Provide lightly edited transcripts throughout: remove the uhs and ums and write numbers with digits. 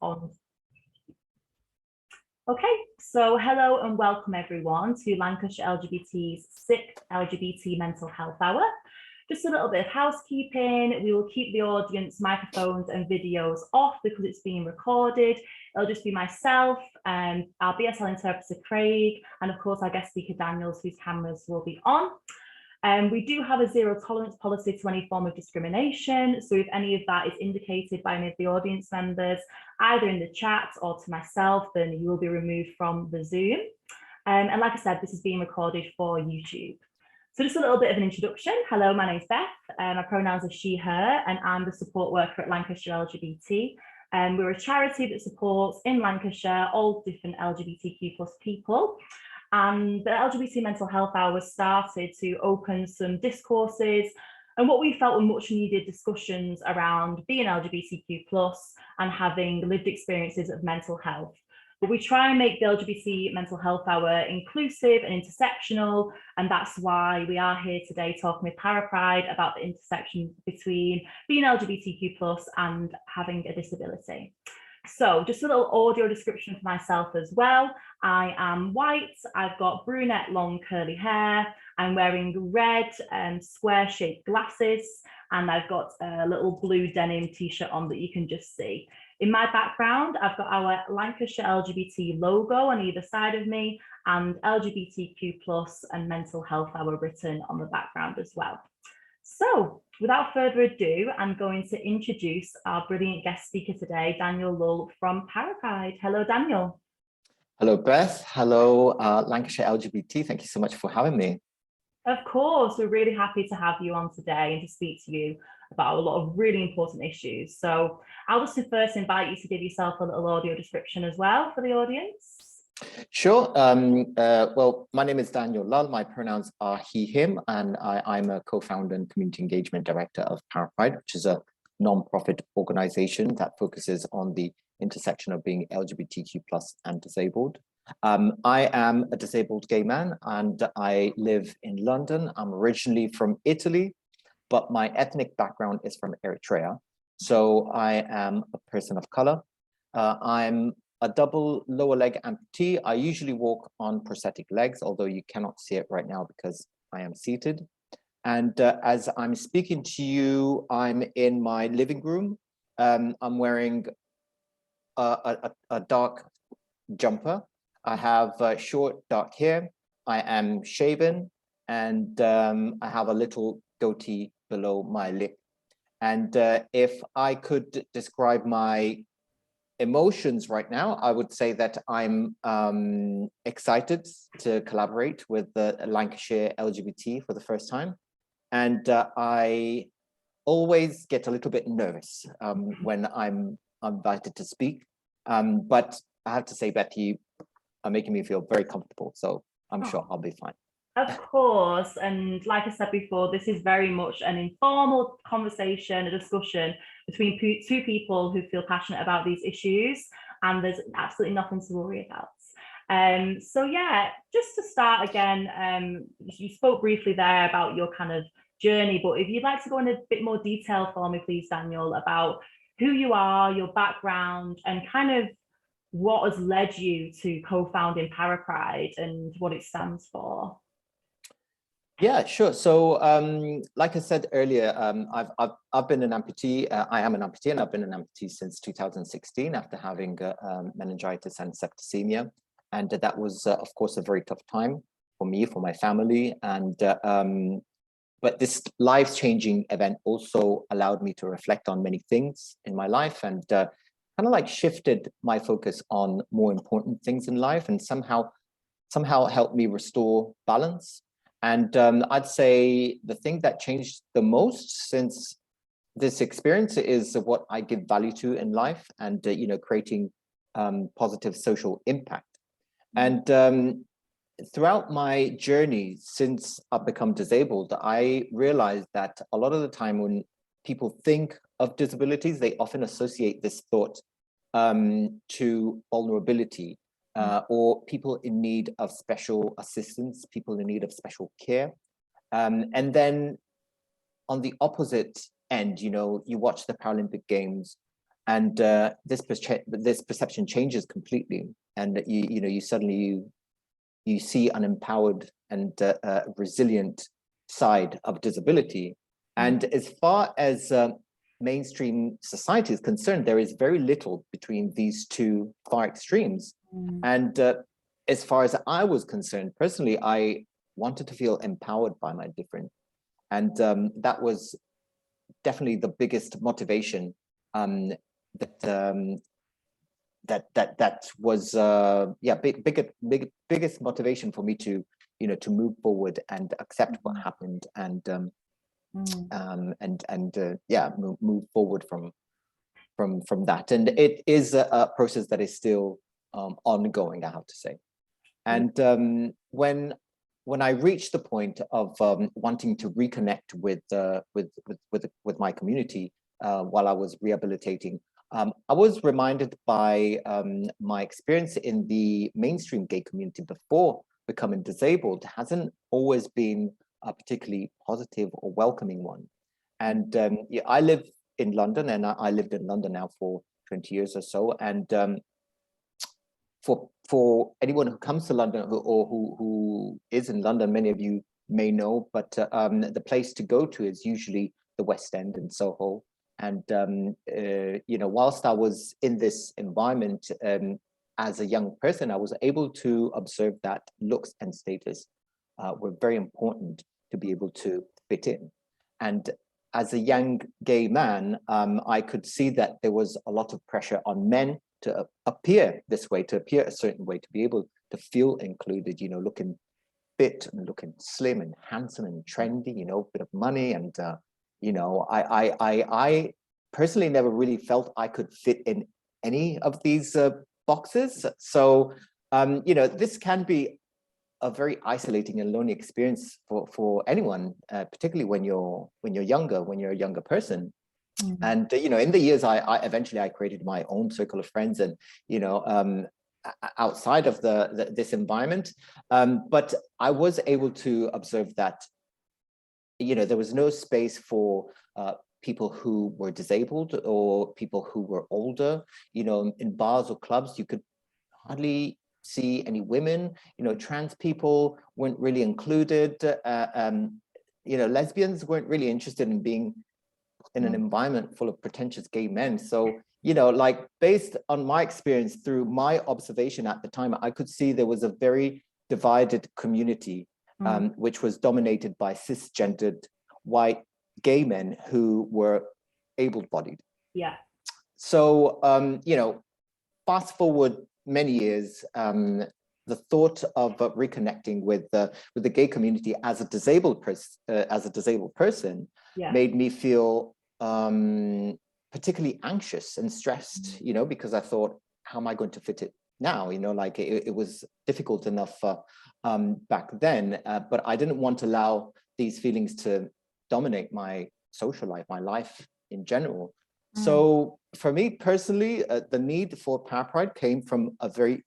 on. Okay, so hello and welcome everyone to Lancashire LGBT's 6th LGBT Mental Health Hour. Just a little bit of housekeeping. We will keep the audience microphones and videos off because it's being recorded. It'll just be myself and our BSL interpreter Craig, and of course our guest speaker Daniel, whose cameras will be on. We do have a zero tolerance policy to any form of discrimination. So if any of that is indicated by any of the audience members, either in the chat or to myself, then you will be removed from the Zoom. And like I said, this is being recorded for YouTube. So just a little bit of an introduction. Hello, my name's Beth. My pronouns are she, her, and I'm the support worker at Lancashire LGBT. We're a charity that supports in Lancashire all different LGBTQ plus people. And the LGBT Mental Health Hour started to open some discourses and what we felt were much needed discussions around being LGBTQ plus and having lived experiences of mental health. But we try and make the LGBT Mental Health Hour inclusive and intersectional, and that's why we are here today talking with Parapride about the intersection between being LGBTQ plus and having a disability. So just a little audio description for myself as well. I am white, I've got brunette long curly hair, I'm wearing red square shaped glasses, and I've got a little blue denim t-shirt on that you can just see. In my background, I've got our Lancashire LGBT logo on either side of me and LGBTQ plus and mental health hour written on the background as well. So without further ado, I'm going to introduce our brilliant guest speaker today, Daniele Lul from Parapride. Hello, Daniel. Hello, Beth. Hello, Lancashire LGBT. Thank you so much for having me. Of course, we're really happy to have you on today and to speak to you about a lot of really important issues. So I'll just first invite you to give yourself a little audio description as well for the audience. Sure. Well, my name is Daniele Lul. My pronouns are he, him, and I'm a co-founder and community engagement director of Parapride, which is a non-profit organization that focuses on the intersection of being LGBTQ plus and disabled. I am a disabled gay man and I live in London. I'm originally from Italy, but my ethnic background is from Eritrea. So I am a person of color. I'm a double lower leg amputee. I usually walk on prosthetic legs, although you cannot see it right now because I am seated. And as I'm speaking to you, I'm in my living room. I'm wearing a dark jumper. I have short dark hair. I am shaven, and I have a little goatee below my lip. And if I could describe my emotions right now, I would say that I'm excited to collaborate with the Lancashire LGBT for the first time. And I always get a little bit nervous when I'm invited to speak. But I have to say, Betty, are making me feel very comfortable. So I'm sure I'll be fine. Of course. And like I said before, this is very much an informal conversation, a discussion between two people who feel passionate about these issues. And there's absolutely nothing to worry about. So yeah, just to start again, you spoke briefly there about your kind of journey, but if you'd like to go in a bit more detail for me, please, Daniel, about who you are, your background, and kind of what has led you to co-founding Parapride and what it stands for. Yeah, sure. So, like I said earlier, I've been an amputee. I am an amputee, and I've been an amputee since 2016 after having meningitis and septicemia, and that was, of course, a very tough time for me, for my family, and but this life-changing event also allowed me to reflect on many things in my life, and kind of like shifted my focus on more important things in life, and somehow helped me restore balance. And I'd say the thing that changed the most since this experience is what I give value to in life, and creating positive social impact. And throughout my journey since I've become disabled, I realized that a lot of the time when people think of disabilities, they often associate this thought to vulnerability, or people in need of special assistance, people in need of special care. And then on the opposite end, you watch the Paralympic Games, And this perception changes completely, and you suddenly you see an empowered and resilient side of disability. And as far as mainstream society is concerned, there is very little between these two far extremes. And as far as I was concerned, personally, I wanted to feel empowered by my difference. And that was definitely the biggest motivation that was biggest motivation for me to to move forward and accept what happened and move forward from that. And it is a process that is still ongoing, I have to say. And when I reached the point of wanting to reconnect with my community while I was rehabilitating, I was reminded by my experience in the mainstream gay community before becoming disabled hasn't always been a particularly positive or welcoming one. And I live in London, and I lived in London now for 20 years or so. And for anyone who comes to London who is in London, many of you may know, but the place to go to is usually the West End in Soho. And whilst I was in this environment as a young person, I was able to observe that looks and status were very important to be able to fit in. And as a young gay man, I could see that there was a lot of pressure on men to appear this way, to appear a certain way, to be able to feel included, looking fit and looking slim and handsome and trendy, bit of money. And, I personally never really felt I could fit in any of these boxes. So, this can be a very isolating and lonely experience for anyone, particularly when you're younger, when you're a younger person. And in the years, I eventually created my own circle of friends, and outside of this environment, but I was able to observe that there was no space for people who were disabled or people who were older. In bars or clubs, you could hardly see any women. Trans people weren't really included. Lesbians weren't really interested in being in an environment full of pretentious gay men. So, based on my experience through my observation at the time, I could see there was a very divided community, which was dominated by cisgendered white gay men who were able-bodied. Yeah. So, fast forward many years, the thought of reconnecting with the gay community as a disabled person made me feel particularly anxious and stressed, because I thought, how am I going to fit it now? It was difficult enough back then, but I didn't want to allow these feelings to dominate my social life, my life in general. So for me personally, the need for Parapride came from a very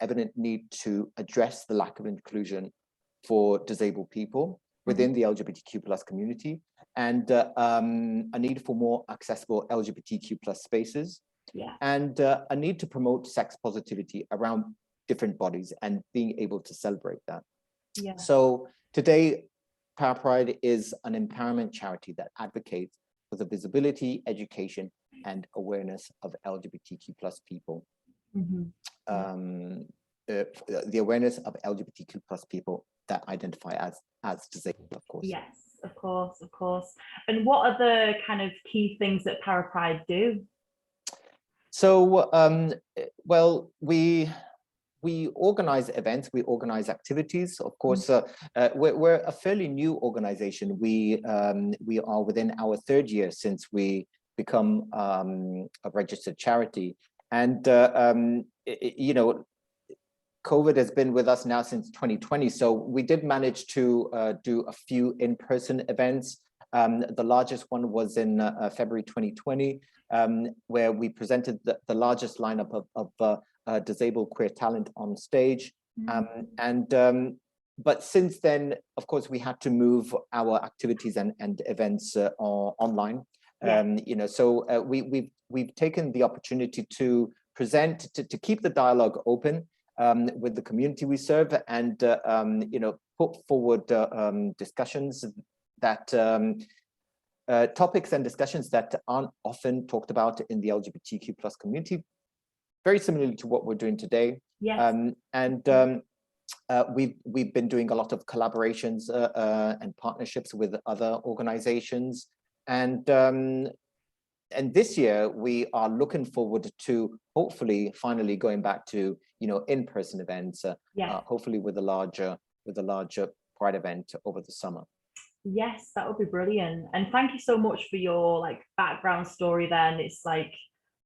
evident need to address the lack of inclusion for disabled people within the LGBTQ plus community, and a need for more accessible LGBTQ plus spaces, and a need to promote sex positivity around different bodies and being able to celebrate that. So today, Parapride is an empowerment charity that advocates for the visibility, education, and awareness of LGBTQ plus people. The awareness of LGBTQ plus people that identify as disabled, of course. Yes, of course. And what are the kind of key things that Parapride do? So, well, we organize events, we organize activities. Of course, we're a fairly new organization. We are within our third year since we become a registered charity, and COVID has been with us now since 2020. So we did manage to do a few in-person events. The largest one was in February 2020, where we presented the largest lineup of disabled queer talent on stage. But since then, of course, we had to move our activities and events online. So we've we've taken the opportunity to present, to keep the dialogue open with the community we serve, and put forward discussions that topics and discussions that aren't often talked about in the LGBTQ plus community, very similarly to what we're doing today. Yes. We've been doing a lot of collaborations and partnerships with other organizations, and this year we are looking forward to hopefully finally going back to in-person events, hopefully with a larger Pride event over the summer. Yes, that would be brilliant. And thank you so much for your background story then. It's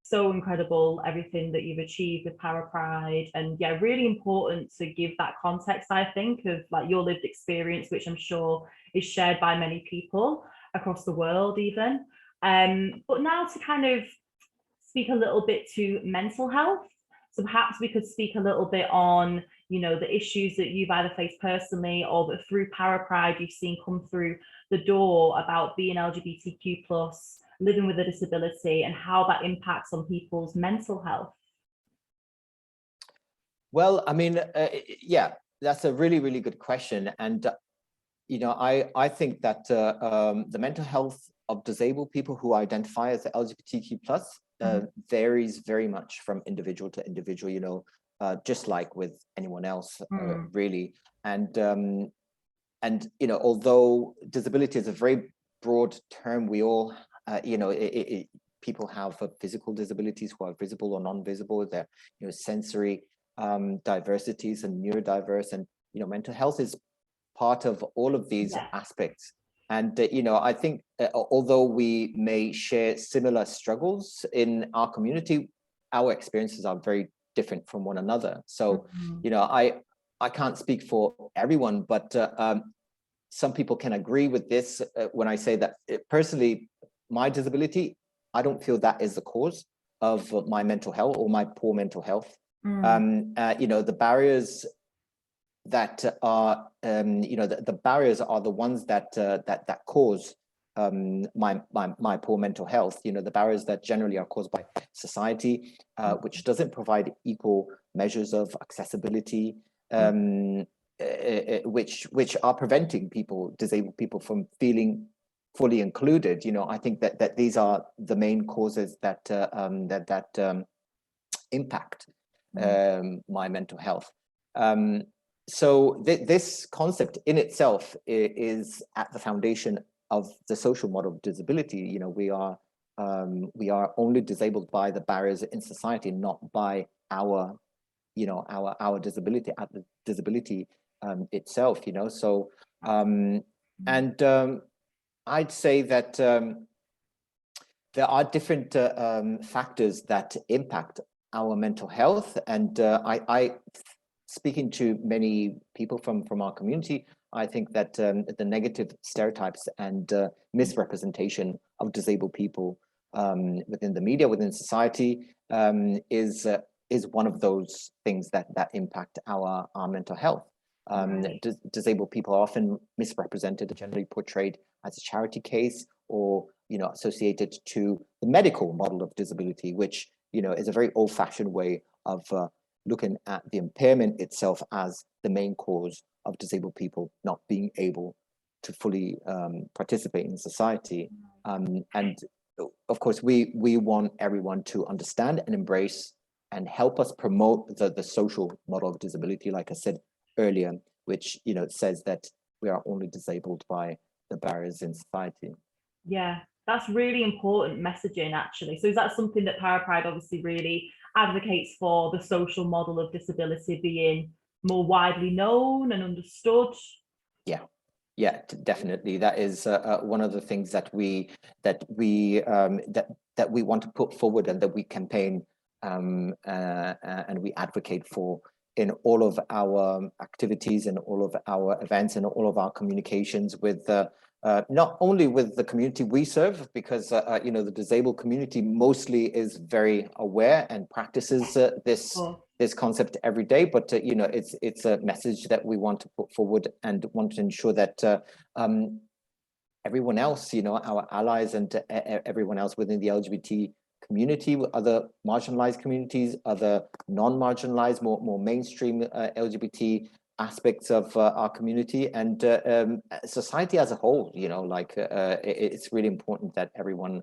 so incredible everything that you've achieved with Parapride, and really important to give that context, I think, of your lived experience, which I'm sure is shared by many people across the world even. But now to kind of speak a little bit to mental health. So perhaps we could speak a little bit on, the issues that you've either faced personally or that through Parapride you've seen come through the door about being LGBTQ plus, living with a disability, and how that impacts on people's mental health. Well, I mean, that's a really, really good question. And, I think that the mental health of disabled people who identify as LGBTQ plus varies very much from individual to individual, just like with anyone else, really. And although disability is a very broad term, we all, people have physical disabilities who are visible or non-visible. They're, sensory diversities and neurodiverse, and mental health is part of all of these aspects. And I think although we may share similar struggles in our community, our experiences are very different from one another. So I can't speak for everyone, but some people can agree with this when I say that personally, my disability, I don't feel that is the cause of my mental health or my poor mental health. The barriers that are, the barriers are the ones that that cause my poor mental health. The barriers that generally are caused by society, which doesn't provide equal measures of accessibility, which are preventing disabled people from feeling fully included. I think that these are the main causes that impact my mental health. So this concept in itself is at the foundation of the social model of disability. We are only disabled by the barriers in society, not by our disability, at the disability itself. So I'd say that there are different factors that impact our mental health, and I speaking to many people from our community, I think that the negative stereotypes and misrepresentation of disabled people within the media, within society, is one of those things that impact our mental health. Disabled people are often misrepresented, generally portrayed as a charity case, or associated to the medical model of disability, which is a very old-fashioned way of looking at the impairment itself as the main cause of disabled people not being able to fully participate in society. And of course, we want everyone to understand and embrace and help us promote the social model of disability, like I said earlier, which says that we are only disabled by the barriers in society. Yeah, that's really important messaging, actually. So is that something that Parapride obviously really advocates for, the social model of disability being more widely known and understood? Yeah, definitely. That is one of the things that we want to put forward, and that we campaign and we advocate for in all of our activities and all of our events and all of our communications with not only with the community we serve, because the disabled community mostly is very aware and practices this concept every day, but it's a message that we want to put forward and want to ensure that everyone else, our allies and everyone else within the LGBT community, with other marginalized communities, other non-marginalized, more mainstream LGBT aspects of our community, and society as a whole. You know, like it's really important that everyone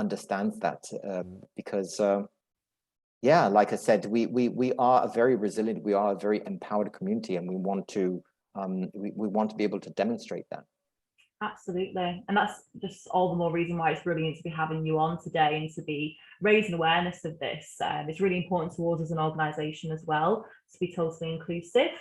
understands that, because yeah, like I said, we are a very resilient, we are a very empowered community, and we want to be able to demonstrate that. Absolutely. And that's just all the more reason why it's brilliant to be having you on today and to be raising awareness of this. It's really important to us as an organisation as well to be totally inclusive.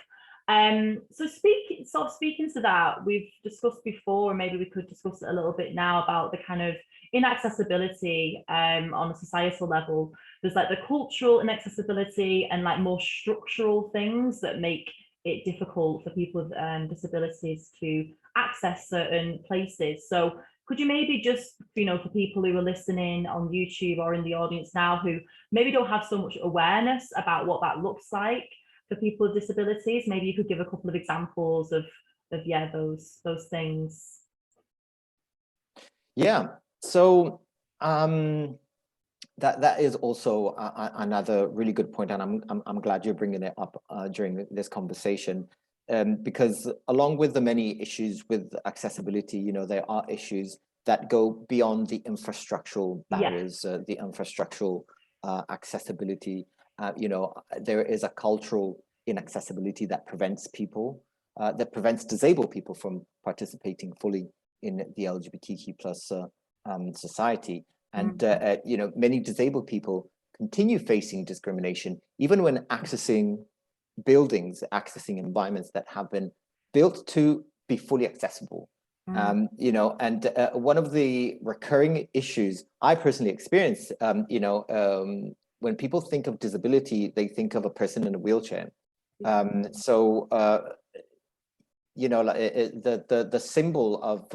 So speaking to that, we've discussed before, and maybe we could discuss it a little bit now, about the kind of inaccessibility on a societal level. There's like the cultural inaccessibility and like more structural things that make it difficult for people with disabilities to access certain places. So could you maybe just, you know, for people who are listening on YouTube or in the audience now who maybe don't have so much awareness about what that looks like for people with disabilities, maybe you could give a couple of examples of yeah, those things. Yeah, so that is also another really good point, and I'm glad you're bringing it up during this conversation, because along with the many issues with accessibility, you know, there are issues that go beyond the infrastructural barriers, the infrastructural accessibility. You know, there is a cultural inaccessibility that prevents people, that prevents disabled people from participating fully in the LGBTQ plus society. And, you know, many disabled people continue facing discrimination, even when accessing buildings, accessing environments that have been built to be fully accessible. You know, and one of the recurring issues I personally experienced, you know, when people think of disability, they think of a person in a wheelchair. So, you know, like the symbol of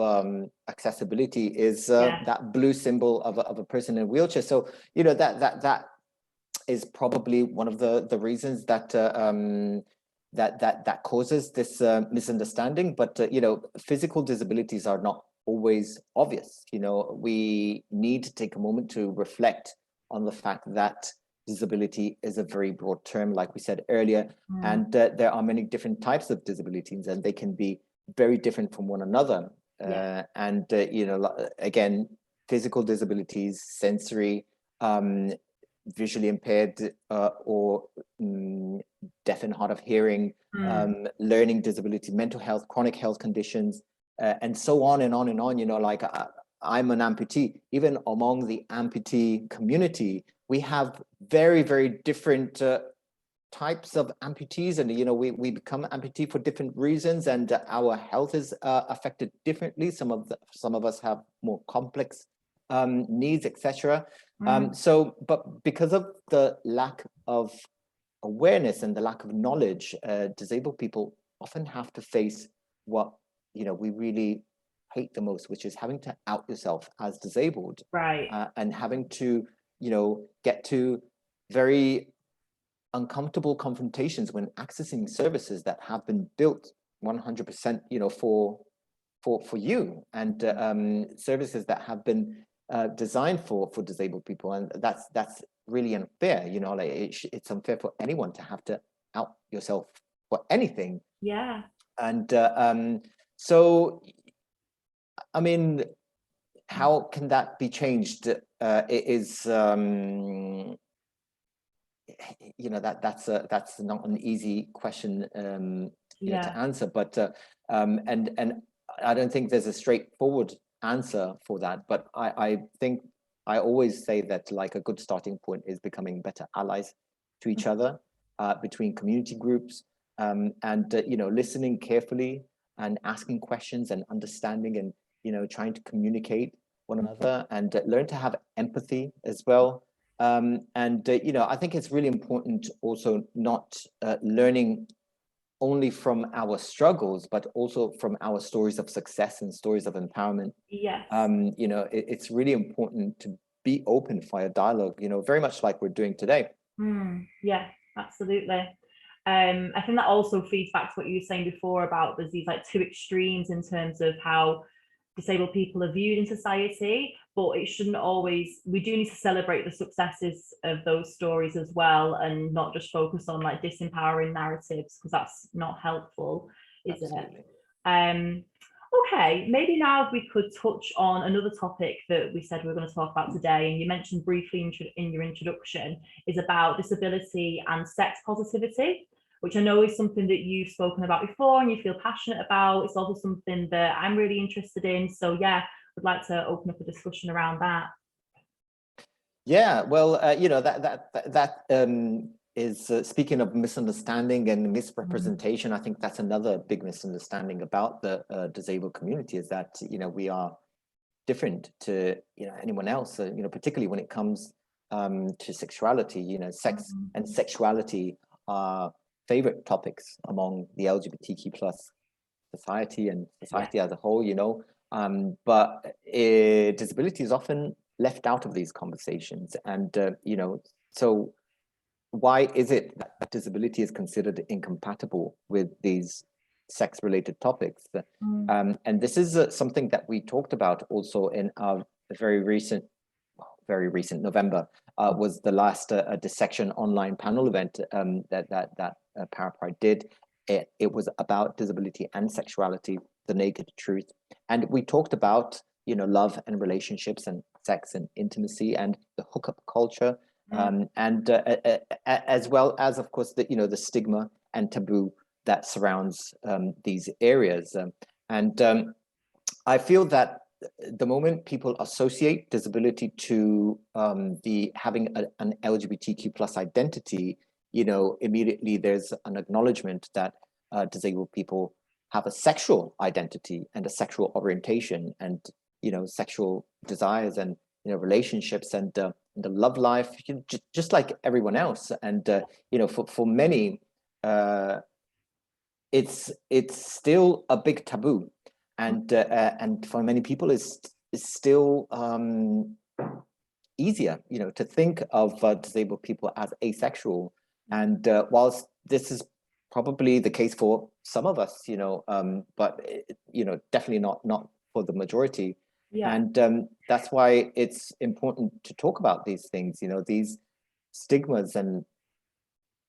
accessibility is that blue symbol of a person in a wheelchair. So, you know, that is probably one of the reasons that that causes this misunderstanding. But you know, physical disabilities are not always obvious. You know, we need to take a moment to reflect on the fact that disability is a very broad term, like we said earlier, and there are many different types of disabilities, and they can be very different from one another. And you know, again, physical disabilities, sensory, visually impaired, or deaf and hard of hearing, learning disability, mental health, chronic health conditions, and so on and on and on. You know, like I'm an amputee. Even among the amputee community, we have very, very different types of amputees, and you know, we become amputee for different reasons, and our health is affected differently. Some of us have more complex needs, etc. So, but because of the lack of awareness and the lack of knowledge, disabled people often have to face what, you know, we really hate the most, which is having to out yourself as disabled, and having to, you know, get to very uncomfortable confrontations when accessing services that have been built 100%, you know, for you, and services that have been designed for disabled people, and that's really unfair. You know, like it's unfair for anyone to have to out yourself for anything. And so, I mean, how can that be changed? It is, you know, that's not an easy question, you know, to answer, but and I don't think there's a straightforward answer for that, but I think I always say that, like, a good starting point is becoming better allies to each other, between community groups, and you know, listening carefully and asking questions and understanding, and you know, trying to communicate one another, and learn to have empathy as well. And you know, I think it's really important also not learning only from our struggles, but also from our stories of success and stories of empowerment. You know, it's really important to be open via dialogue, you know, very much like we're doing today. Yeah, absolutely. I think that also feeds back to what you were saying before about there's these like two extremes in terms of how disabled people are viewed in society, but it shouldn't always, we do need to celebrate the successes of those stories as well, and not just focus on like disempowering narratives, because that's not helpful, is Absolutely. it? Okay, maybe now if we could touch on another topic that we said we were going to talk about today, and you mentioned briefly in your introduction, is about disability and sex positivity, which I know is something that you've spoken about before and you feel passionate about. It's also something that I'm really interested in. So yeah, I'd like to open up a discussion around that. Yeah, well, you know, that is speaking of misunderstanding and misrepresentation. I think that's another big misunderstanding about the disabled community, is that, you know, we are different to, you know, anyone else, you know, particularly when it comes to sexuality. You know, sex and sexuality are favorite topics among the LGBTQ plus society and society as a whole, you know, but disability is often left out of these conversations. And, you know, so why is it that disability is considered incompatible with these sex-related topics? And this is something that we talked about also in our very recent November, was the last dissection online panel event that Parapride did. It was about disability and sexuality, the naked truth. And we talked about, you know, love and relationships and sex and intimacy and the hookup culture, and as well as, of course, the, you know, the stigma and taboo that surrounds these areas. I feel that the moment people associate disability to the having an LGBTQ plus identity, you know, immediately there's an acknowledgement that disabled people have a sexual identity and a sexual orientation, and, you know, sexual desires and, you know, relationships and the love life, you know, just like everyone else. And you know, for many, it's still a big taboo, and for many people it's still easier, you know, to think of disabled people as asexual. And whilst this is probably the case for some of us, you know, but you know, definitely not for the majority. And that's why it's important to talk about these things, you know, these stigmas and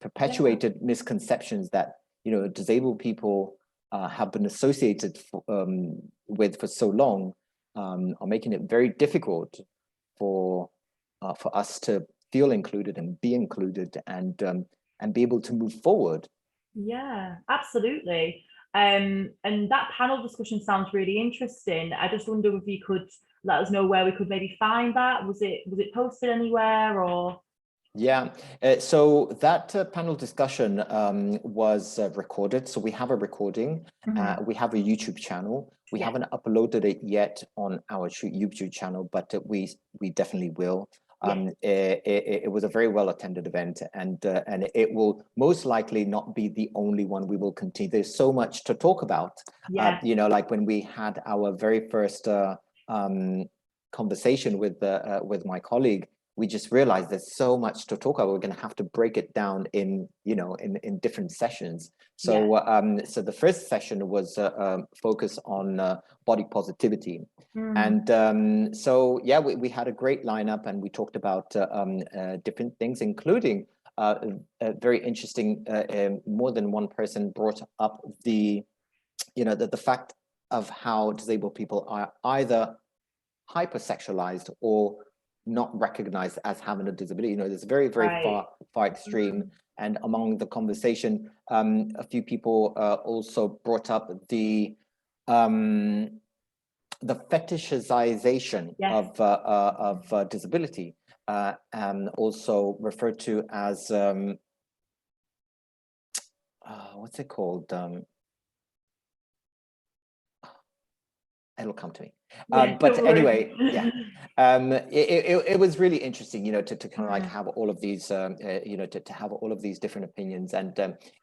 perpetuated misconceptions that, you know, disabled people have been associated with for so long, are making it very difficult for us to feel included and be included, and be able to move forward. Yeah, absolutely. And that panel discussion sounds really interesting. I just wonder if you could let us know where we could maybe find that. Was it posted anywhere, or? Yeah, so that panel discussion was recorded. So we have a recording. We have a YouTube channel. We haven't uploaded it yet on our YouTube channel, but we definitely will. It was a very well attended event, and it will most likely not be the only one we will continue. There's so much to talk about. You know, like when we had our very first conversation with my colleague, we just realized there's so much to talk about. We're going to have to break it down in, you know, in different sessions. So so the first session was focused on body positivity. And so yeah, we had a great lineup, and we talked about different things, including very interesting, more than one person brought up the, you know, the fact of how disabled people are either hypersexualized or not recognized as having a disability. You know, there's very far extreme. And among the conversation, a few people also brought up the fetishization of disability, also referred to as what's it called? It'll come to me. But anyway, it was really interesting, you know, to kind of like have all of these, you know, to have all of these different opinions. And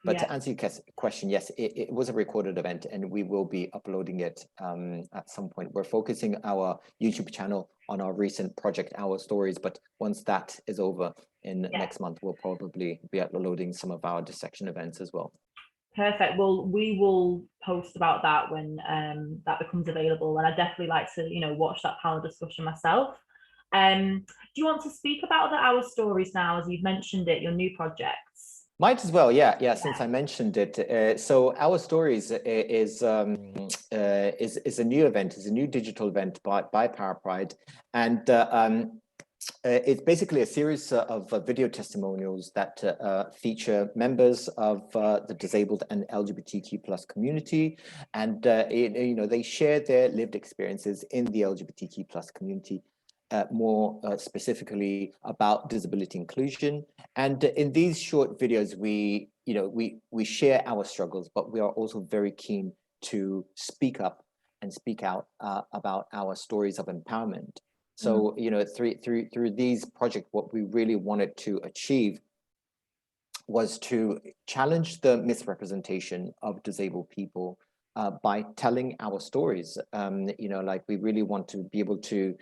but to answer your question, yes, it was a recorded event, and we will be uploading it at some point. We're focusing our YouTube channel on our recent project, Our Stories, but once that is over in next month, we'll probably be uploading some of our dissection events as well. Perfect. Well, we will post about that when that becomes available, and I definitely like to, watch that panel discussion myself. Do you want to speak about the Our Stories now, as you've mentioned it, your new projects? Might as well, yeah. Since I mentioned it, so Our Stories is a new event, is a new digital event by Parapride, and it's basically a series of video testimonials that feature members of the disabled and LGBTQ plus community, and they share their lived experiences in the LGBTQ plus community. More specifically about disability inclusion, and in these short videos, we share our struggles, but we are also very keen to speak up and speak out about our stories of empowerment. So through these projects, what we really wanted to achieve was to challenge the misrepresentation of disabled people by telling our stories. We really want to be able to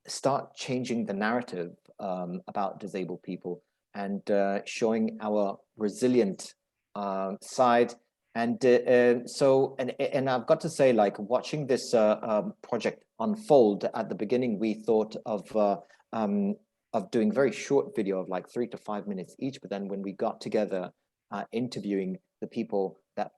start changing the narrative about disabled people and showing our resilient side. And and I've got to say, like, watching this project unfold, at the beginning, we thought of doing very short video of like 3 to 5 minutes each. But then when we got together, interviewing the people that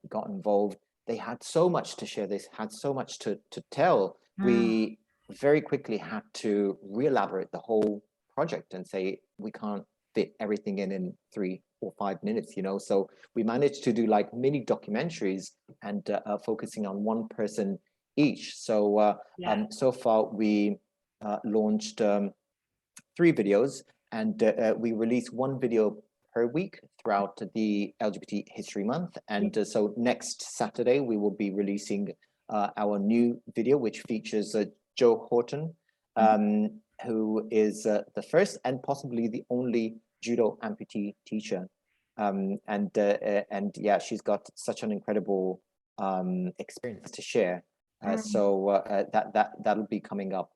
got involved, they had so much to share. They had so much to tell. We very quickly had to re-elaborate the whole project and say, we can't fit everything in 3 or 5 minutes, so we managed to do like mini documentaries and focusing on one person each. So so far we launched 3 videos, and we release 1 video per week throughout the LGBT History Month. And so next Saturday we will be releasing our new video, which features Joe Horton, who is the first and possibly the only judo amputee teacher. And yeah, she's got such an incredible experience to share. So that'll be coming up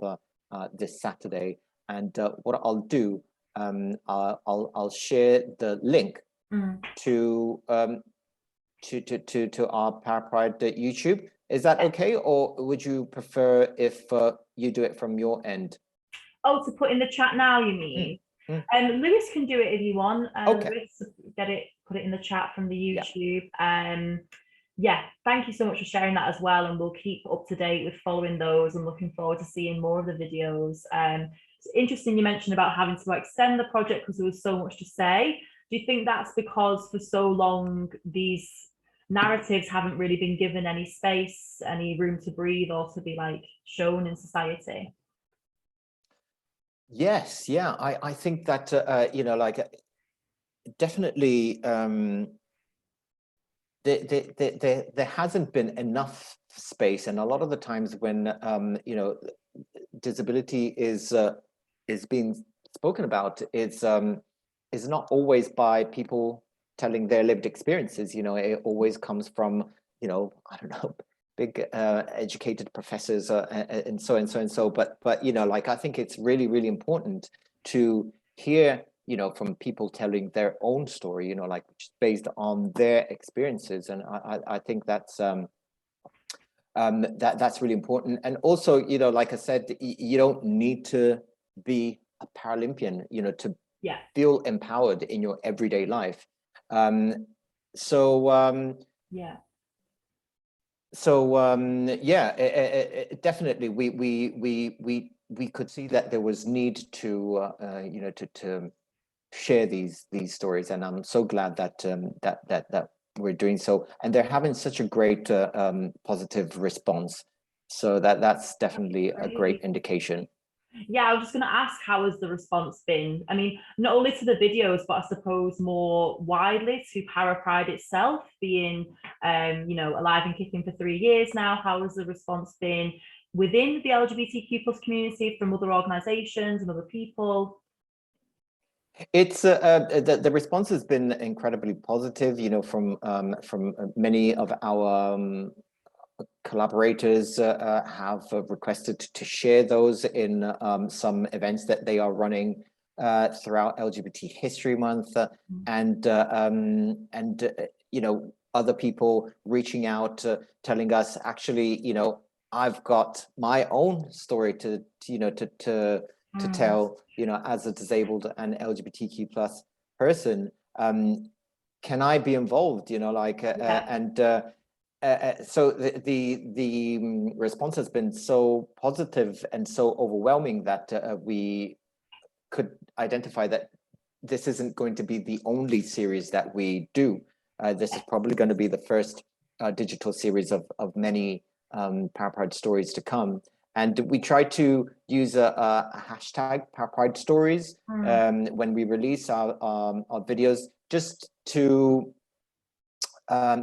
this Saturday. And what I'll do, I'll share the link to our Parapride YouTube. Is that okay, or would you prefer if you do it from your end? Oh, to put in the chat now, you mean? Lewis can do it if you want. Okay. Lewis, put it in the chat from the YouTube. Yeah, thank you so much for sharing that as well, and we'll keep up to date with following those and looking forward to seeing more of the videos. It's interesting you mentioned about having to extend the project because there was so much to say. Do you think that's because for so long these narratives haven't really been given any space, any room to breathe, or to be shown in society? Yes, yeah, I think that definitely there hasn't been enough space, and a lot of the times when disability is being spoken about, is not always by people telling their lived experiences. It always comes from I don't know, big educated professors and so. But I think it's really important to hear from people telling their own story, which is based on their experiences, and I think that's that's really important. And also, like I said, you don't need to be a Paralympian, to feel empowered in your everyday life. Definitely we could see that there was need to to share these stories, and I'm so glad that that we're doing so, and they're having such a great positive response. So that's definitely a great indication. Yeah, I was just going to ask, how has the response been? I mean, not only to the videos, but I suppose more widely to Parapride itself, being, alive and kicking for 3 years now. How has the response been within the LGBTQ plus community from other organizations and other people? It's the response has been incredibly positive, from many of our collaborators have requested to share those in some events that they are running. throughout LGBT History Month, and you know, other people reaching out, telling us, actually, you know, I've got my own story to tell, you know, as a disabled and LGBTQ plus person. Can I be involved? You know, like, so the response has been so positive and so overwhelming that we could identify that this isn't going to be the only series that we do. This is probably going to be the first digital series of many Parapride stories to come. And we try to use a hashtag Parapride stories when we release our videos, just to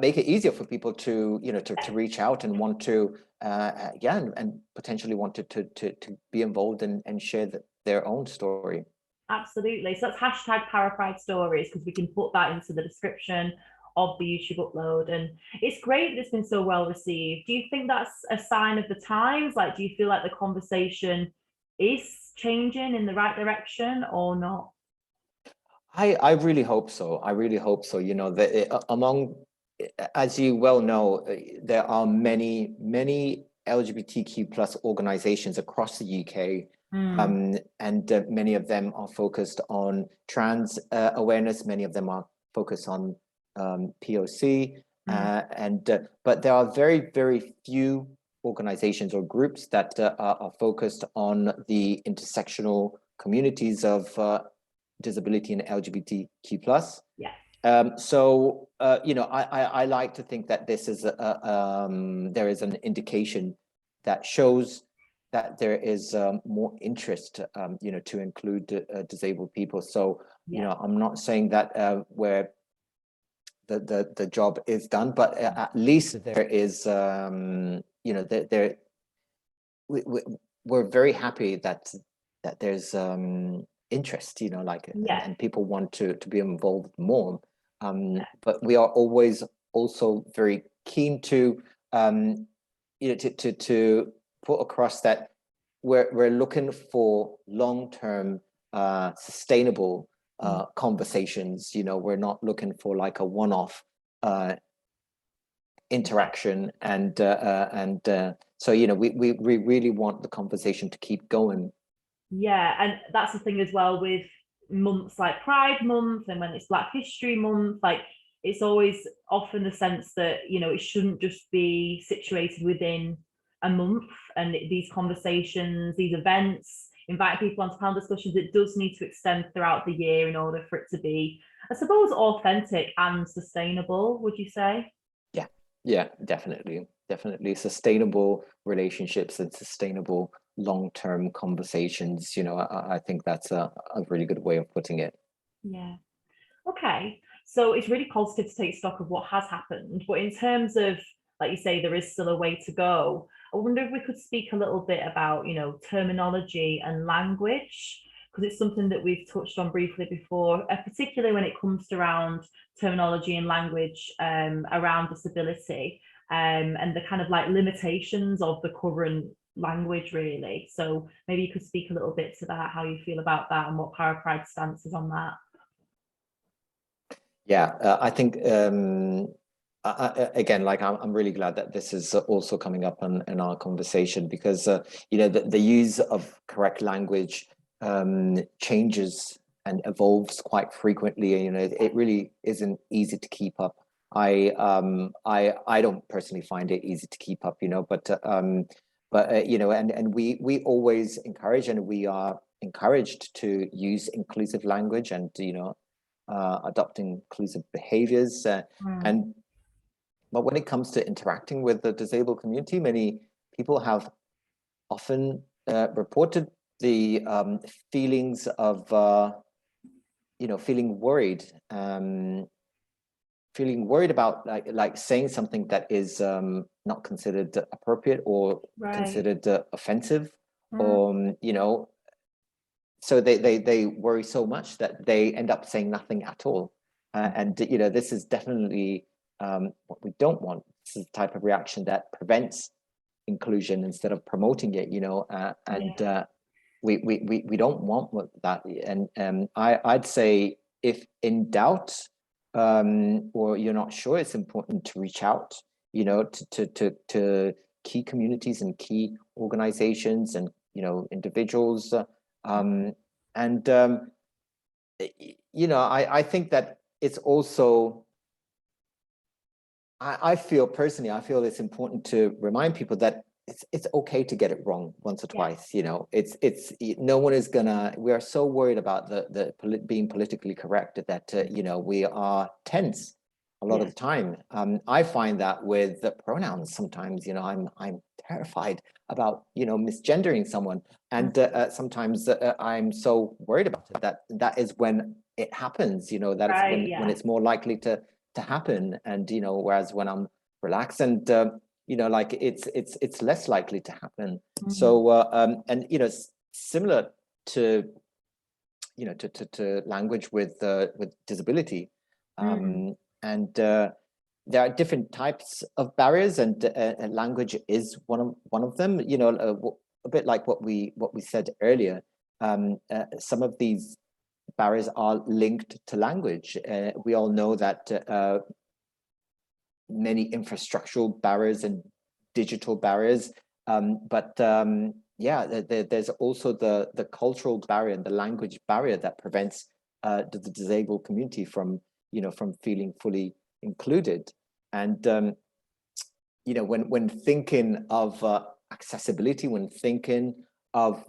make it easier for people to, you know, to reach out and want to, and potentially want to be involved and share their own story. Absolutely. So that's hashtag Parapride stories, because we can put that into the description of the YouTube upload. And it's great that it's been so well received. Do you think that's a sign of the times? Like, do you feel like the conversation is changing in the right direction or not? I really hope so. I really hope so. You know, among, as you well know, there are many LGBTQ plus organizations across the UK, and many of them are focused on trans awareness. Many of them are focused on POC, but there are very few organizations or groups that are focused on the intersectional communities of disability and LGBTQ plus. So you know, I like to think that this is there is an indication that shows that there is more interest, you know, to include disabled people. So you know, I'm not saying that where the job is done, but at least there is, you know, we're very happy that there's interest, you know, like, and people want to be involved more. But we are always also very keen to, you know, to put across that we're looking for long-term, sustainable conversations. You know, we're not looking for like a one-off interaction, and so, you know, we really want the conversation to keep going. Yeah, and that's the thing as well with months like Pride Month and when it's Black History Month, like it's always often the sense that, you know, it shouldn't just be situated within a month, and these conversations, these events, invite people onto panel discussions, it does need to extend throughout the year in order for it to be, I suppose, authentic and sustainable, would you say? Yeah, definitely sustainable relationships and sustainable long-term conversations. You know, I think that's a really good way of putting it. Yeah. Okay. So it's really positive to take stock of what has happened, but in terms of, like you say, there is still a way to go. I wonder if we could speak a little bit about, you know, terminology and language, because it's something that we've touched on briefly before, particularly when it comes to around terminology and language around disability, and the kind of like limitations of the current language, really. So maybe you could speak a little bit to that, how you feel about that and what Parapride stance is on that. Yeah, I think again, like, I'm really glad that this is also coming up in our conversation, because you know, the use of correct language changes and evolves quite frequently. You know, it really isn't easy to keep up. I don't personally find it easy to keep up, you know, but you know, and we always encourage, and we are encouraged to use inclusive language, and, you know, adopting inclusive behaviors, but when it comes to interacting with the disabled community, many people have often reported the feelings of, you know, feeling worried about like saying something that is not considered appropriate or considered offensive, or you know, so they worry so much that they end up saying nothing at all, and you know, this is definitely what we don't want. This is the type of reaction that prevents inclusion instead of promoting it, you know, we don't want that. And I'd say if in doubt, or you're not sure, it's important to reach out, to key communities and key organizations and, individuals. I think that it's also, I feel it's important to remind people that it's okay to get it wrong once or twice. It's no one is gonna. We are so worried about being politically correct that we are tense a lot of the time. I find that with the pronouns sometimes. I'm terrified about misgendering someone, and sometimes I'm so worried about it that is when it happens. That is when it's more likely to happen, and whereas when I'm relaxed and it's less likely to happen. So and similar to to language with disability, and there are different types of barriers, and language is one of them. A bit like what we said earlier. Some of these barriers are linked to language. We all know that many infrastructural barriers and digital barriers, but there's also the cultural barrier and the language barrier that prevents the disabled community from feeling fully included. And when thinking of accessibility, when thinking of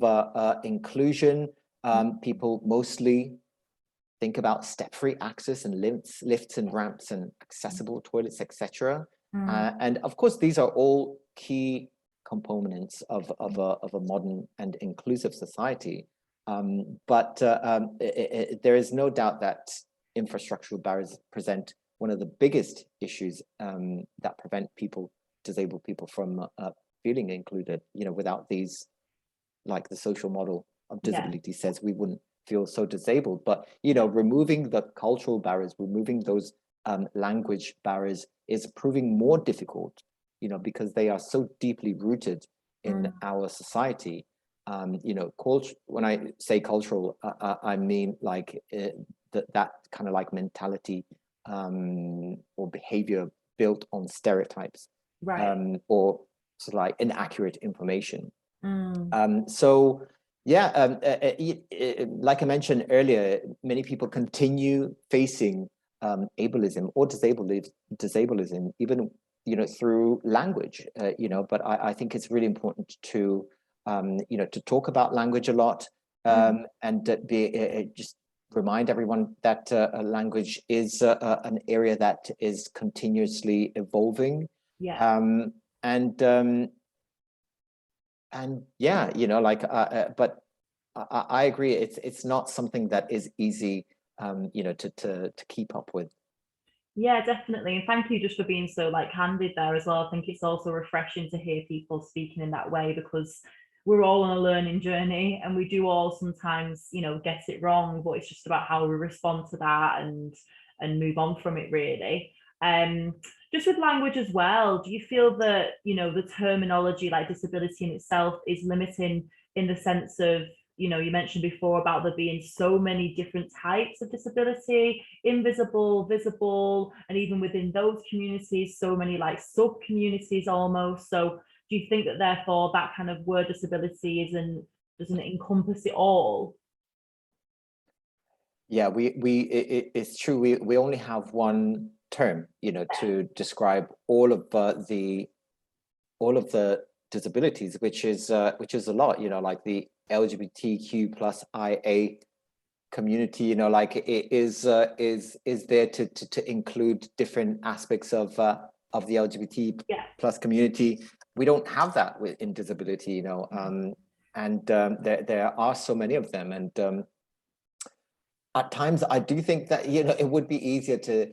inclusion, people mostly think about step-free access and lifts and ramps and accessible toilets, etc. And of course, these are all key components of a modern and inclusive society. But there is no doubt that infrastructural barriers present one of the biggest issues that prevent disabled people from feeling included. Without these, like the social model of disability says, we wouldn't feel so disabled. But removing the cultural barriers, removing those language barriers is proving more difficult, because they are so deeply rooted in our society. Culture, when I say cultural, I mean like that kind of like mentality or behavior built on stereotypes, or sort of like inaccurate information. So like I mentioned earlier, many people continue facing ableism or disableism, even through language. But I think it's really important to to talk about language a lot, and just remind everyone that language is an area that is continuously evolving. But I agree, it's not something that is easy to keep up with. Yeah, definitely. And thank you just for being so candid there as well. I think it's also refreshing to hear people speaking in that way, because we're all on a learning journey and we do all sometimes get it wrong, but it's just about how we respond to that and move on from it, really. Just with language as well, do you feel that the terminology like disability in itself is limiting, in the sense of you mentioned before about there being so many different types of disability, invisible, visible, and even within those communities, so many sub communities almost. So do you think that therefore that kind of word disability doesn't encompass it all? Yeah, it's true. We only have one term, to describe all of the disabilities, which is a lot. Like the LGBTQ plus IA community, it is there to include different aspects of the LGBT plus community. We don't have that in disability, and there are so many of them, and at times I do think that it would be easier to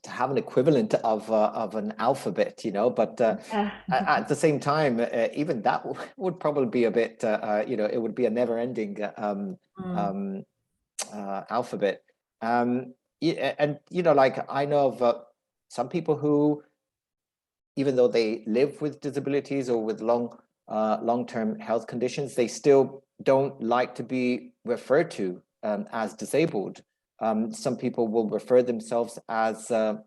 have an equivalent of an alphabet, but at the same time, even that would probably be a bit, it would be a never-ending alphabet. And I know of some people who, even though they live with disabilities or with long long-term health conditions, they still don't like to be referred to as disabled. Some people will refer themselves as the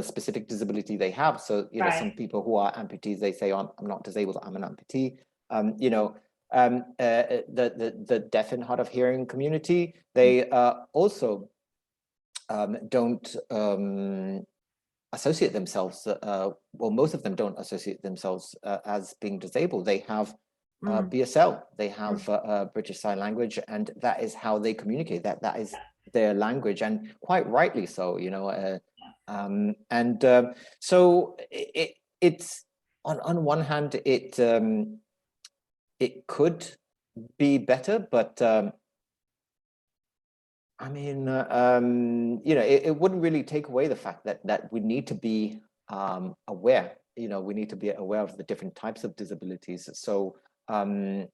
specific disability they have. So, you know, some people who are amputees, they say, I'm not disabled, I'm an amputee. You know, the deaf and hard of hearing community, they also don't associate themselves, well, most of them don't associate themselves as being disabled. They have BSL, they have British Sign Language, and that is how they communicate. That is their language, and quite rightly so, you know. So it's on one hand, it could be better, but I mean, you know, it wouldn't really take away the fact that we need to be aware. You know, we need to be aware of the different types of disabilities. So I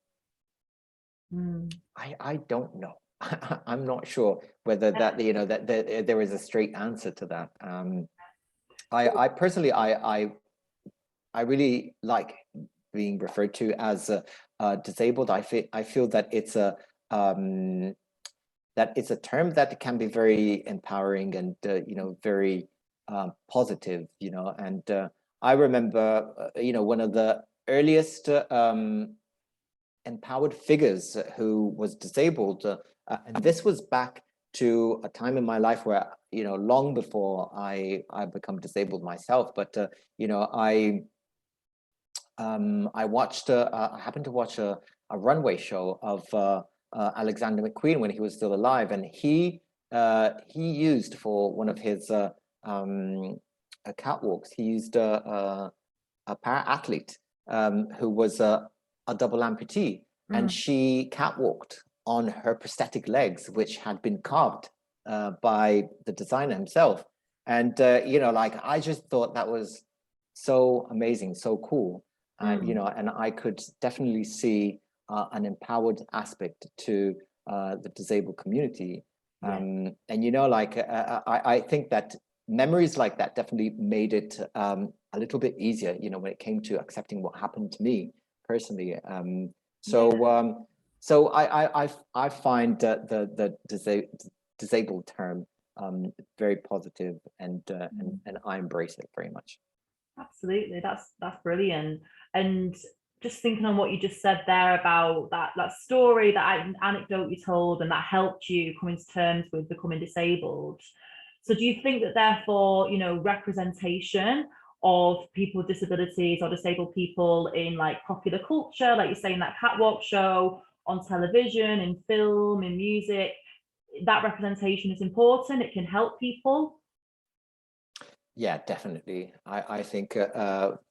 don't know. I'm not sure whether that, you know, that there is a straight answer to that. I personally, I really like being referred to as disabled. I feel that it's a term that can be very empowering and you know, very positive, you know. And I remember you know, one of the earliest empowered figures who was disabled, and this was back to a time in my life where, you know, long before I become disabled myself, but you know, I watched I happened to watch a runway show of Alexander McQueen when he was still alive, and he used, for one of his catwalks, he used a para athlete who was a double amputee, and she catwalked on her prosthetic legs, which had been carved by the designer himself. And you know, like, I just thought that was so amazing, so cool. You know, and I could definitely see an empowered aspect to the disabled community. And you know, like, I think that memories like that definitely made it a little bit easier, you know, when it came to accepting what happened to me personally. So I find the disabled term very positive, and I embrace it very much. Absolutely, that's brilliant. And just thinking on what you just said there about that story, that anecdote you told, and that helped you come into terms with becoming disabled. So do you think that, therefore, you know, representation of people with disabilities or disabled people in, like, popular culture, like you're saying, that catwalk show, on television, in film, in music, that representation is important? It can help people? Yeah, definitely. I think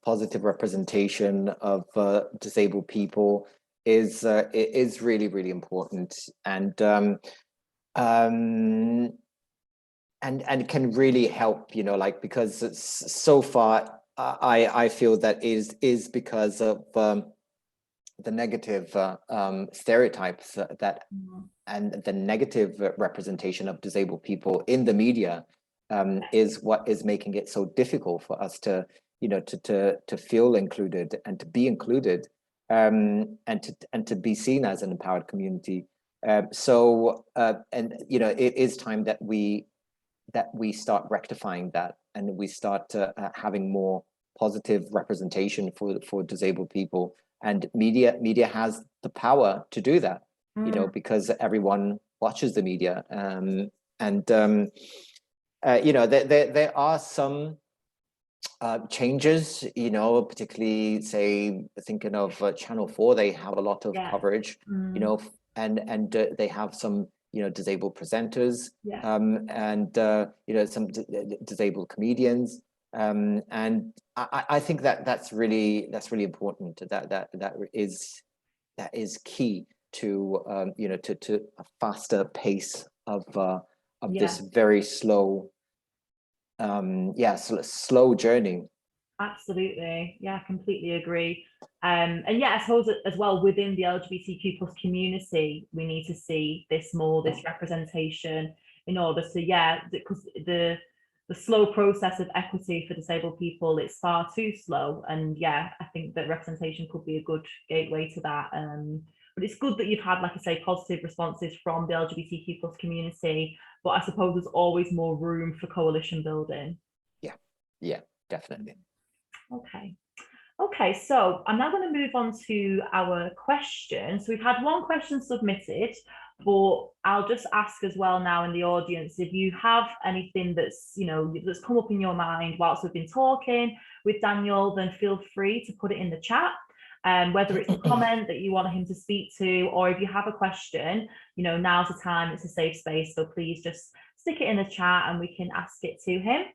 positive representation of disabled people is really, really important, and can really help, you know, like, because so far I feel that is because of the negative stereotypes that and the negative representation of disabled people in the media is what is making it so difficult for us to, you know, to feel included and to be included, and to be seen as an empowered community. So and you know, it is time that we start rectifying that, and we start having more positive representation for disabled people. And media has the power to do that, you know, because everyone watches the media. You know, there are some changes, you know, particularly, say, thinking of Channel 4, they have a lot of coverage, you know, and they have some, you know, disabled presenters, and you know, some disabled comedians, and I think that's really important. That is key to you know, to a faster pace of this very slow slow journey. Absolutely. Yeah, I completely agree. And yeah, I suppose as well, within the LGBTQ plus community, we need to see this representation in order to, because the slow process of equity for disabled people, it's far too slow. And yeah, I think that representation could be a good gateway to that. But it's good that you've had, like I say, positive responses from the LGBTQ plus community, but I suppose there's always more room for coalition building. Yeah, definitely. Okay, so I'm now going to move on to our questions. So we've had one question submitted, but I'll just ask as well now in the audience, if you have anything that's, you know, that's come up in your mind whilst we've been talking with Daniel, then feel free to put it in the chat. Whether it's a comment that you want him to speak to, or if you have a question, you know, now's the time, it's a safe space. So please just stick it in the chat and we can ask it to him.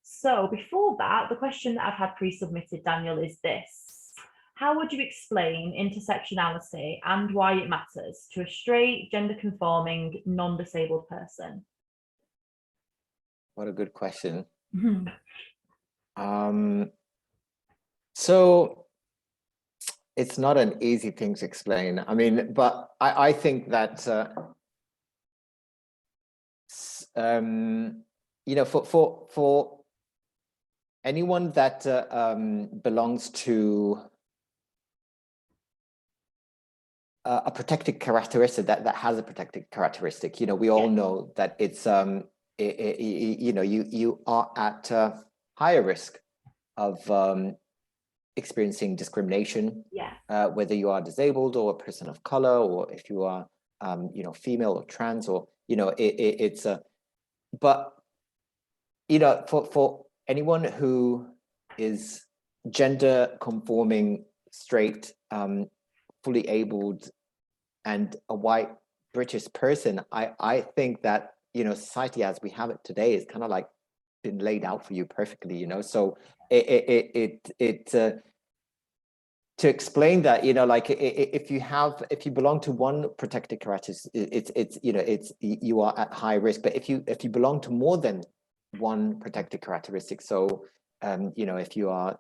So before that, the question that I've had pre-submitted, Daniel, is this. How would you explain intersectionality and why it matters to a straight, gender-conforming, non-disabled person? What a good question. Mm-hmm. So it's not an easy thing to explain. I mean, but I think that, you know, for anyone that belongs to a protected characteristic, that has a protected characteristic, you know, we all know that it's, you know, you are at higher risk of experiencing discrimination, whether you are disabled or a person of color, or if you are, you know, female or trans, or, you know, it's a, but, you know, for anyone who is gender conforming, straight, fully abled, and a white British person, I think that, you know, society as we have it today is kind of like been laid out for you perfectly, you know. So to explain that, you know, like if you belong to one protected characteristic, it's you know, it's, you are at high risk. But if you belong to more than one protected characteristic, so you know, if you are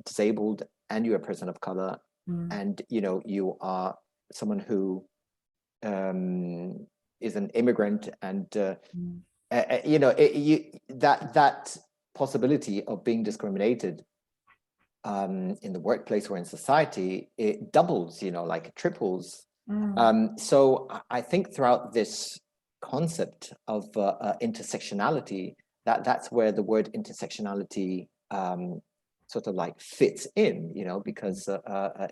disabled and you're a person of color, and you know, you are someone who is an immigrant, and you know, that possibility of being discriminated in the workplace or in society, it doubles, you know, like it triples. So I think throughout this concept of intersectionality, that's where the word intersectionality sort of like fits in, you know, because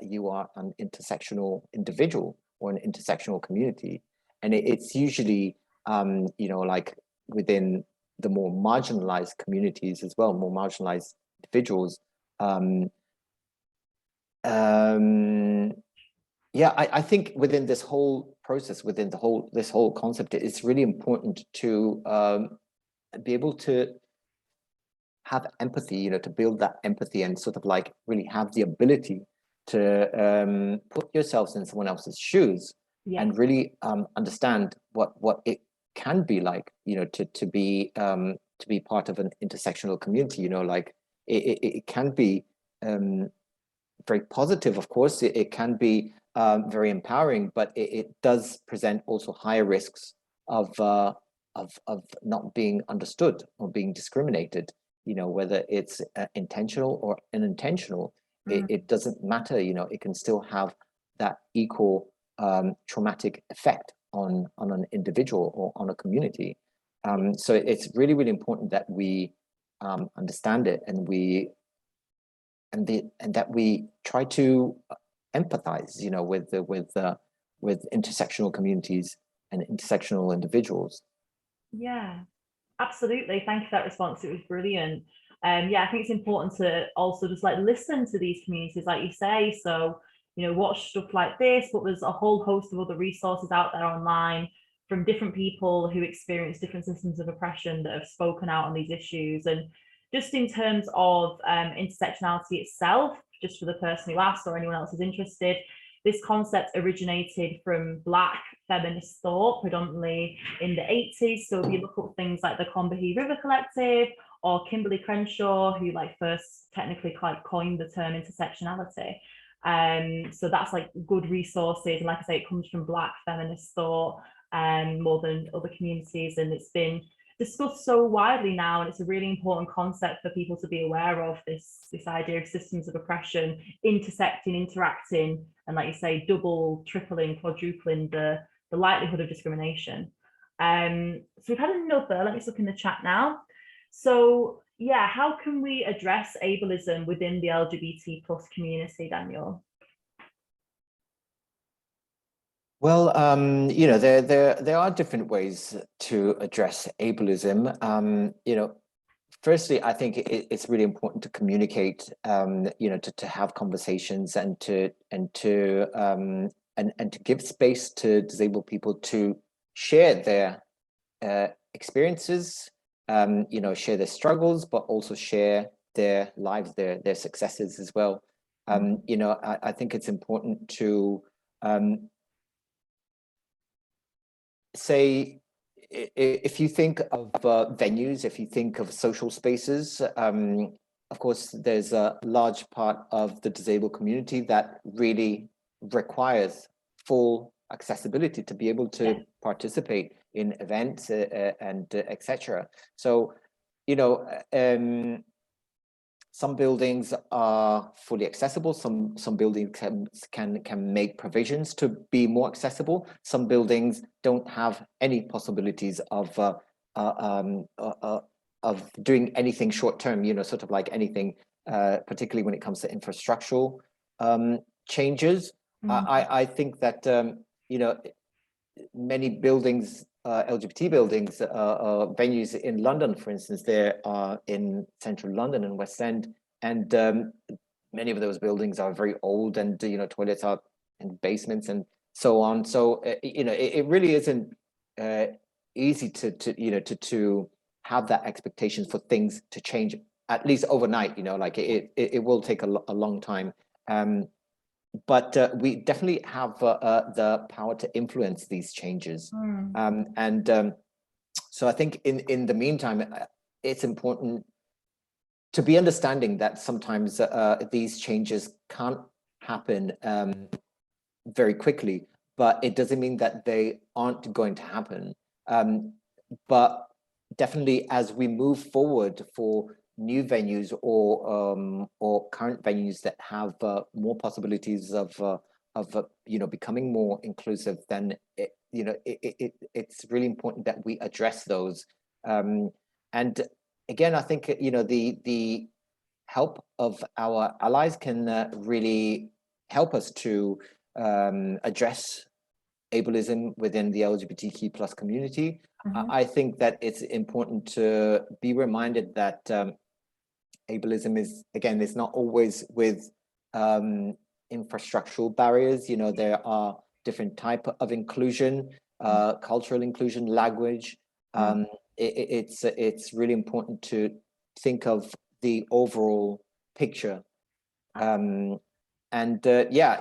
you are an intersectional individual or an intersectional community, and it's usually you know, like within the more marginalized communities as well, more marginalized individuals. Yeah, I think within this whole process, within this whole concept, it's really important to be able to have empathy, you know, to build that empathy and sort of like really have the ability to put yourselves in someone else's shoes and really understand what it can be like, you know, to be part of an intersectional community, you know, like it can be very positive, of course, it can be very empowering, but it does present also higher risks of not being understood or being discriminated, you know, whether it's intentional or unintentional, it doesn't matter, you know, it can still have that equal traumatic effect on an individual or on a community. So it's really, really important that we understand it, and that we try to empathize, you know, with intersectional communities and intersectional individuals. Yeah, absolutely. Thank you for that response. It was brilliant. Yeah, I think it's important to also just like listen to these communities, like you say. So, you know, watch stuff like this, but there's a whole host of other resources out there online from different people who experience different systems of oppression that have spoken out on these issues. And just in terms of intersectionality itself, just for the person who asked or anyone else who's interested, this concept originated from Black feminist thought, predominantly in the 80s. So if you look at things like the Combahee River Collective or Kimberly Crenshaw, who like first technically like coined the term intersectionality. So that's like good resources. And like I say, it comes from Black feminist thought more than other communities. And it's been discussed so widely now, and it's a really important concept for people to be aware of, this idea of systems of oppression intersecting, interacting, and like you say, double, tripling, quadrupling the likelihood of discrimination. So we've had another, let me just look in the chat now. So yeah, how can we address ableism within the LGBT plus community, Daniel? Well, you know, there are different ways to address ableism. You know, firstly, I think it's really important to communicate, you know, to have conversations and to give space to disabled people to share their experiences, you know, share their struggles, but also share their lives, their successes as well. You know, I think it's important to say, if you think of venues, if you think of social spaces, of course, there's a large part of the disabled community that really requires full accessibility to be able to participate in events and etc. So, you know, some buildings are fully accessible. Some buildings can make provisions to be more accessible. Some buildings don't have any possibilities of doing anything short term. You know, sort of like anything, particularly when it comes to infrastructural changes. I think that you know, many buildings, LGBT buildings, venues in London, for instance, there are in central London and West End, and many of those buildings are very old, and you know, toilets are in basements and so on. So you know, it really isn't easy to you know to have that expectation for things to change at least overnight. You know, like it will take a long time. But we definitely have the power to influence these changes. So I think in the meantime, it's important to be understanding that sometimes these changes can't happen very quickly, but it doesn't mean that they aren't going to happen. But definitely as we move forward for new venues or current venues that have more possibilities of you know, becoming more inclusive, then you know, it's really important that we address those. And again, I think you know, the help of our allies can really help us to address ableism within the LGBTQ plus community. I think that it's important to be reminded that ableism is, again, it's not always with infrastructural barriers. You know, there are different type of inclusion, cultural inclusion, language. It's really important to think of the overall picture. Yeah,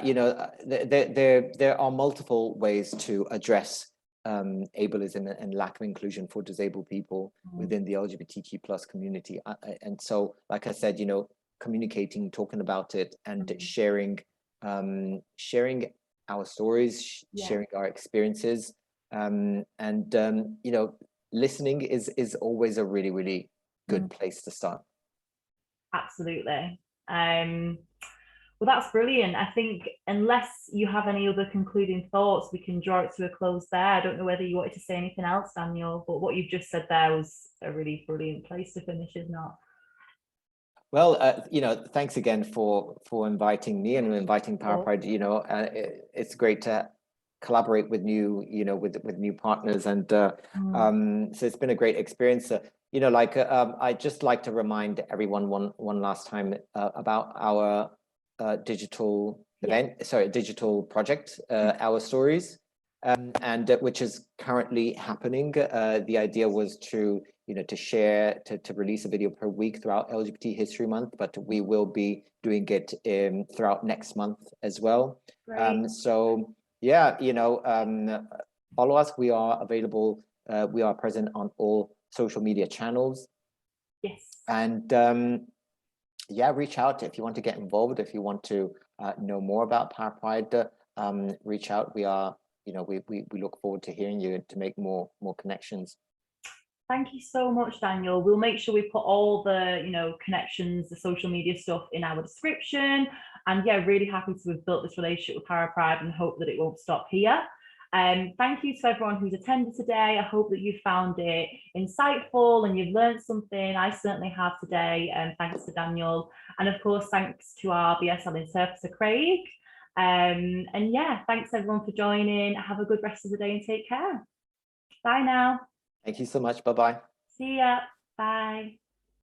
you know, there are multiple ways to address ableism and lack of inclusion for disabled people within the LGBTQ plus community. And so, like I said, you know, communicating, talking about it, and sharing our stories, sharing our experiences, and you know, listening is always a really, really good place to start. Absolutely. Well, that's brilliant. I think unless you have any other concluding thoughts, we can draw it to a close there. I don't know whether you wanted to say anything else, Daniel, but what you've just said there was a really brilliant place to finish, isn't it? Well, you know, thanks again for inviting me and inviting Parapride. You know, it's great to collaborate with new, you know, with new partners, and so it's been a great experience. You know, like I'd just like to remind everyone one last time about our digital event, sorry, digital project, Our Stories, and which is currently happening. The idea was to, you know, to share, to release a video per week throughout LGBT History Month, but we will be doing it throughout next month as well. So yeah, you know, follow us. We are available. We are present on all social media channels. Yes. And yeah, reach out if you want to get involved, if you want to know more about Parapride. Reach out. We are, you know, we look forward to hearing you, to make more connections. Thank you so much, Daniel. We'll make sure we put all the, connections, the social media stuff in our description. And yeah, really happy to have built this relationship with Parapride and hope that it won't stop here. Thank you to everyone who's attended today. I hope that you found it insightful and you've learned something. I certainly have today, thanks to Daniel. And of course, thanks to our BSL interpreter, Craig. And yeah, thanks everyone for joining. Have a good rest of the day and take care. Bye now. Thank you so much. Bye-bye. See ya. Bye.